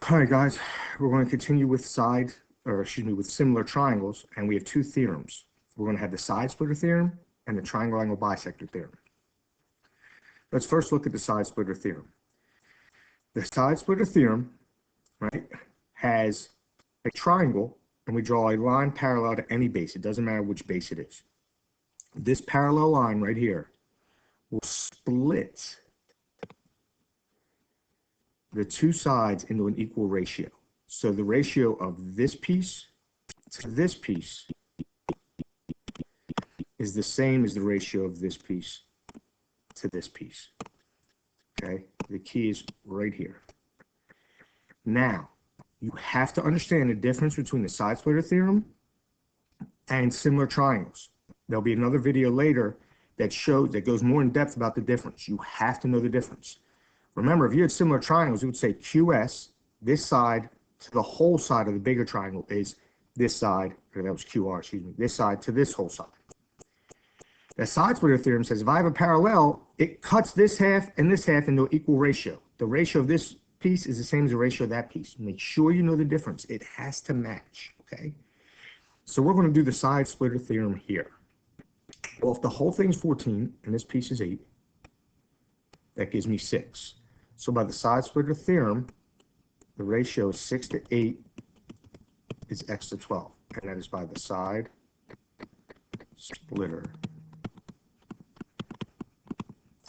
All right, guys, we're going to continue with with similar triangles, and we have two theorems. We're going to have the side splitter theorem and the triangle angle bisector theorem. Let's first look at the side splitter theorem. The side splitter theorem, right, has a triangle, and we draw a line parallel to any base. It doesn't matter which base it is. This parallel line right here will split the two sides into an equal ratio. So the ratio of this piece to this piece is the same as the ratio of this piece to this piece. Okay, the key is right here. Now, you have to understand the difference between the side splitter theorem and similar triangles. There'll be another video later that goes more in depth about the difference. You have to know the difference. Remember, if you had similar triangles, you would say QS, this side to the whole side of the bigger triangle is this side, or that was QR, excuse me, this side to this whole side. The side splitter theorem says if I have a parallel, it cuts this half and this half into an equal ratio. The ratio of this piece is the same as the ratio of that piece. Make sure you know the difference. It has to match, okay? So we're going to do the side splitter theorem here. Well, if the whole thing's 14 and this piece is 8, that gives me 6. So by the side splitter theorem, the ratio of 6 to 8 is x to 12. And that is by the side splitter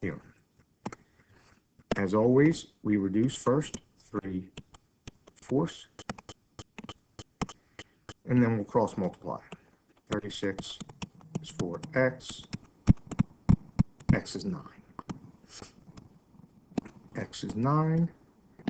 theorem. As always, we reduce first, 3/4, and then we'll cross multiply. 36 is 4x, x is 9. X is 9.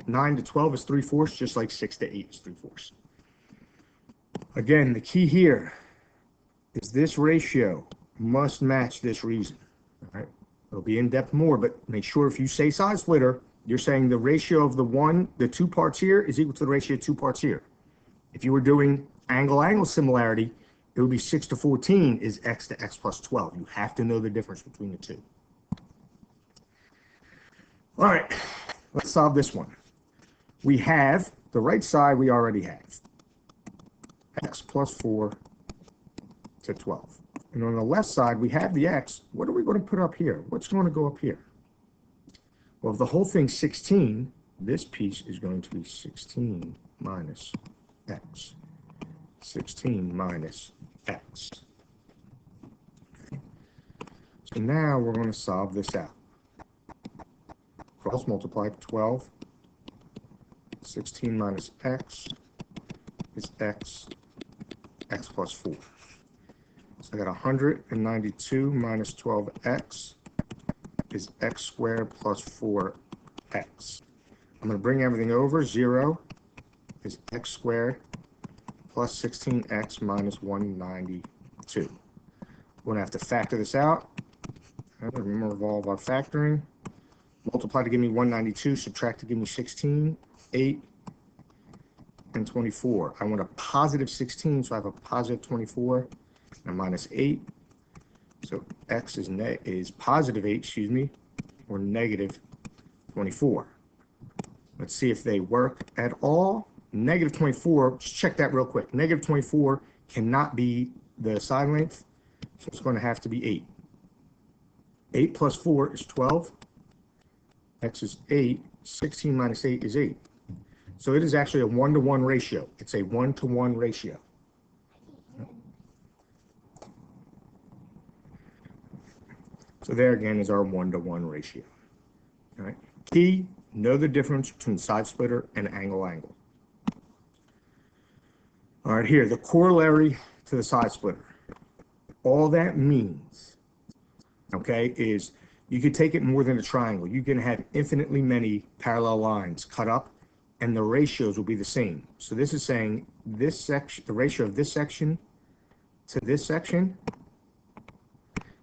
9 to 12 is 3/4, just like 6 to 8 is 3/4. Again, the key here is this ratio must match this reason. All right, it'll be in depth more, but make sure if you say side splitter, you're saying the ratio of the two parts here is equal to the ratio of two parts here. If you were doing angle-angle similarity, it would be 6 to 14 is x to x plus 12. You have to know the difference between the two. All right, let's solve this one. We have the right side we already have, x plus 4 to 12. And on the left side, we have the x. What are we going to put up here? What's going to go up here? Well, if the whole thing's 16, this piece is going to be 16 minus x. 16 minus x. So now we're going to solve this out. Cross multiply 12. 16 minus x is x plus 4. So I got 192 minus 12x is x squared plus 4x. I'm going to bring everything over. 0 is x squared plus 16x minus 192. We're going to have to factor this out. Remove all of our factoring. Multiply to give me 192, subtract to give me 16, 8, and 24. I want a positive 16, so I have a positive 24, and minus 8. So x is positive 8, excuse me, or negative 24. Let's see if they work at all. Negative 24, just check that real quick. Negative 24 cannot be the side length, so it's going to have to be 8. 8 plus 4 is 12. X is 8. 16 minus 8 is 8. So it is actually a 1-to-1 ratio. It's a 1-to-1 ratio. So there again is our 1-to-1 ratio. All right. Key, know the difference between side splitter and angle-angle. All right, here, the corollary to the side splitter. All that means, okay, is you could take it more than a triangle. You can have infinitely many parallel lines cut up, and the ratios will be the same. So this is saying this section, the ratio of this section to this section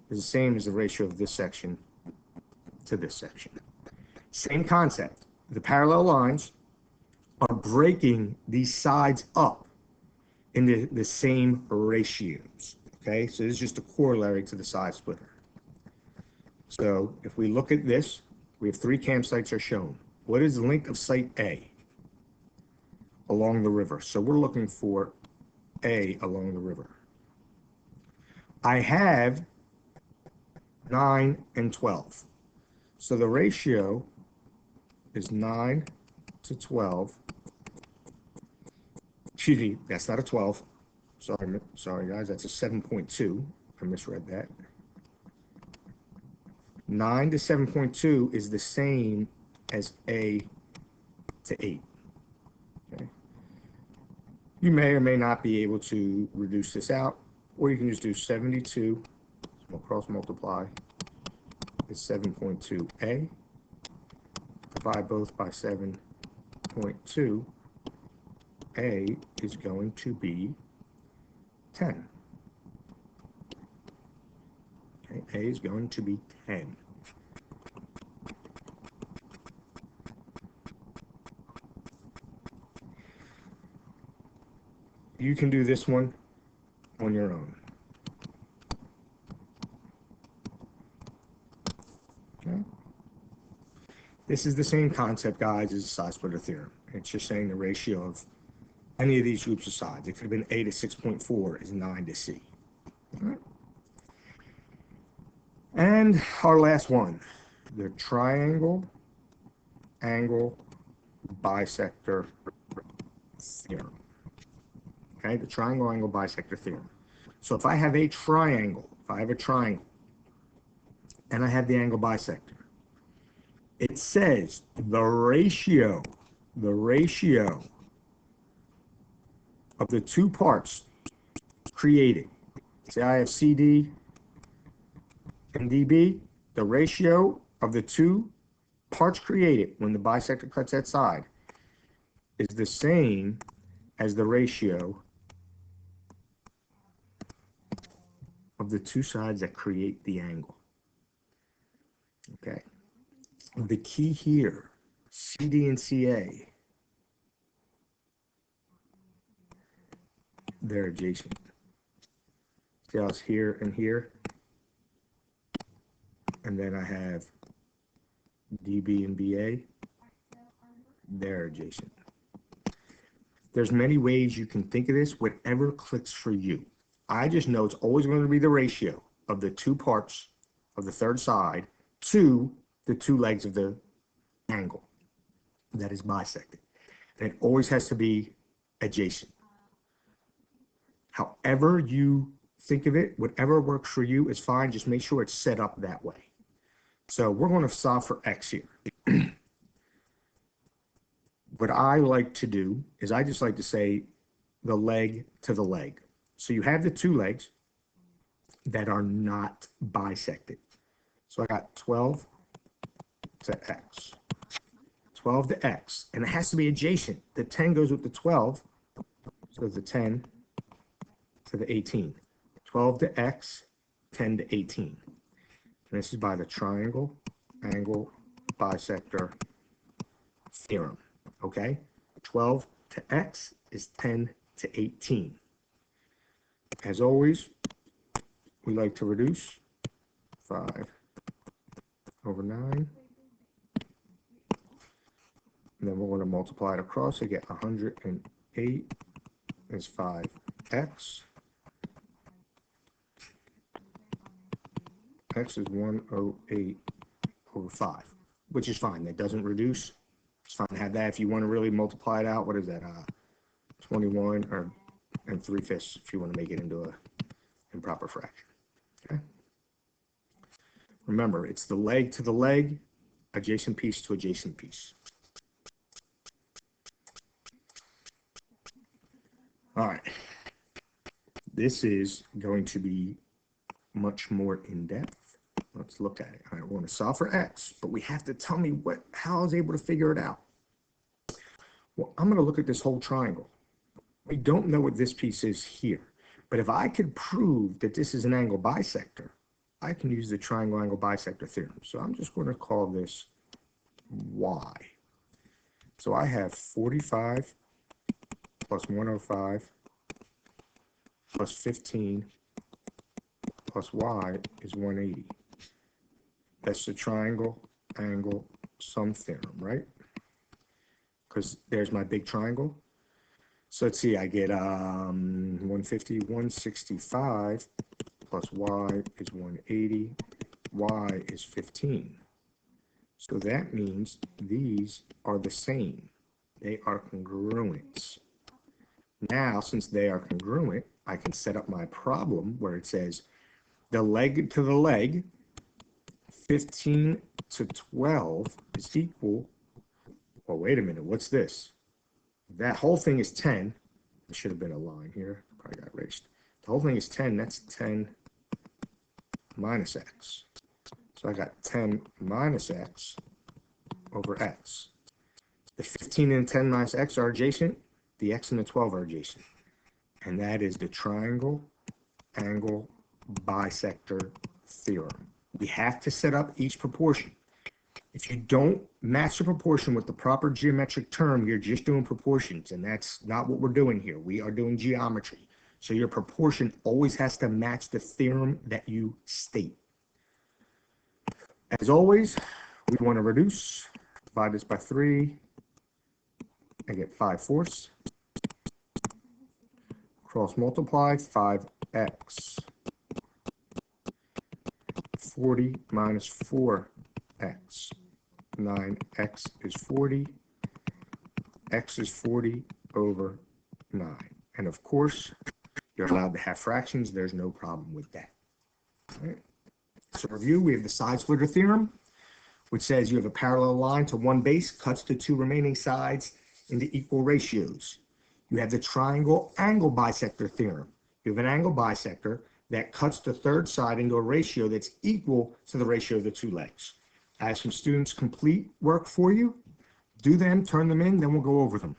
is the same as the ratio of this section to this section. Same concept. The parallel lines are breaking these sides up into the same ratios. Okay, so this is just a corollary to the side splitter. So if we look at this, we have 3 campsites are shown. What is the length of site A? along the river. So we're looking for A along the river. I have 9 and 12. So the ratio is 9 to 12. Excuse me, that's not a 12. Sorry guys, that's a 7.2. I misread that. 9 to 7.2 is the same as A to 8. Okay. You may or may not be able to reduce this out, or you can just do 72, we'll cross multiply, is 7.2A, divide both by 7.2, A is going to be 10. Okay, A is going to be 10. You can do this one on your own. Okay. This is the same concept, guys, as the side splitter theorem. It's just saying the ratio of any of these groups of sides. It could have been A to 6.4 is 9 to C. All right. And our last one, the triangle angle bisector theorem. Okay, the triangle angle bisector theorem. So if I have a triangle, and I have the angle bisector, it says the ratio of the two parts created. Say I have CD and DB, the ratio of the two parts created when the bisector cuts that side is the same as the ratio of the two sides that create the angle. Okay. The key here, CD and CA, they're adjacent. See how it's here and here? And then I have DB and BA, they're adjacent. There's many ways you can think of this, whatever clicks for you. I just know it's always going to be the ratio of the two parts of the third side to the two legs of the angle that is bisected. And it always has to be adjacent. However you think of it, whatever works for you is fine. Just make sure it's set up that way. So we're going to solve for X here. What I like to do is I just like to say the leg to the leg. So you have the two legs that are not bisected. So I got 12 to X. 12 to X. And it has to be adjacent. The 10 goes with the 12. So the 10 to the 18. 12 to X, 10 to 18. And this is by the triangle angle bisector theorem. Okay? 12 to X is 10 to 18. As always, we like to reduce 5 over 9. And then we're going to multiply it across to get 108 is 5x. X is 108 over 5, which is fine. That doesn't reduce. It's fine to have that. If you want to really multiply it out, what is that? 21 or and 3/5 if you want to make it into a improper fraction. Okay. Remember, it's the leg to the leg, adjacent piece to adjacent piece. All right. This is going to be much more in depth. Let's look at it. All right, we're going to solve for X, but we have to tell me how I was able to figure it out. Well, I'm going to look at this whole triangle. We don't know what this piece is here, but if I could prove that this is an angle bisector, I can use the triangle angle bisector theorem. So I'm just going to call this Y. So I have 45 plus 105 plus 15 plus Y is 180. That's the triangle angle sum theorem, right? Because there's my big triangle. So let's see, I get 150, 165 plus y is 180, y is 15. So that means these are the same. They are congruent. Now, since they are congruent, I can set up my problem where it says the leg to the leg, 15 to 12 is equal. Oh, wait a minute, what's this? That whole thing is 10. There should have been a line here. Probably got erased. The whole thing is 10. That's 10 minus x. So I got 10 minus x over x. The 15 and 10 minus x are adjacent. The x and the 12 are adjacent. And that is the triangle angle bisector theorem. We have to set up each proportion. If you don't match the proportion with the proper geometric term, you're just doing proportions, and that's not what we're doing here. We are doing geometry. So your proportion always has to match the theorem that you state. As always, we want to reduce. Divide this by 3. I get 5/4. Cross multiply, 5x. 40 minus 4x. 9x is 40. X is 40 over 9. And of course, you're allowed to have fractions. There's no problem with that. All right. So review, we have the side splitter theorem, which says you have a parallel line to one base, cuts the two remaining sides into equal ratios. You have the triangle angle bisector theorem. You have an angle bisector that cuts the third side into a ratio that's equal to the ratio of the two legs. I have some students complete work for you. Do them, turn them in, then we'll go over them.